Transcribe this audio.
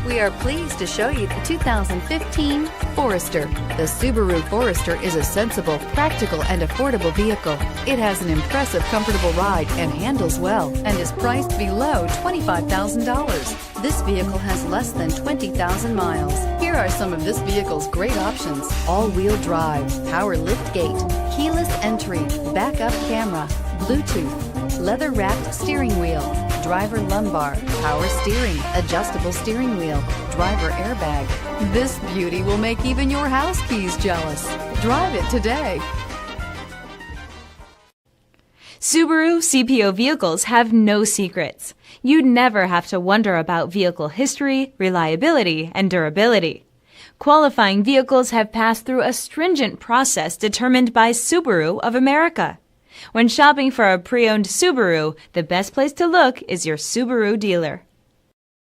We are pleased to show you the 2015 Forester. The Subaru Forester is a sensible, practical, and affordable vehicle. It has an impressive, comfortable ride and handles well and is priced below $25,000. This vehicle has less than 20,000 miles. Here are some of this vehicle's great options: all-wheel drive, power liftgate, keyless entry, backup camera, Bluetooth, leather-wrapped steering wheel, driver lumbar, power steering, adjustable steering wheel, driver airbag. This beauty will make even your house keys jealous. Drive it today. Subaru CPO vehicles have no secrets. You never have to wonder about vehicle history, reliability, and durability. Qualifying vehicles have passed through a stringent process determined by Subaru of America. When shopping for a pre-owned Subaru, the best place to look is your Subaru dealer.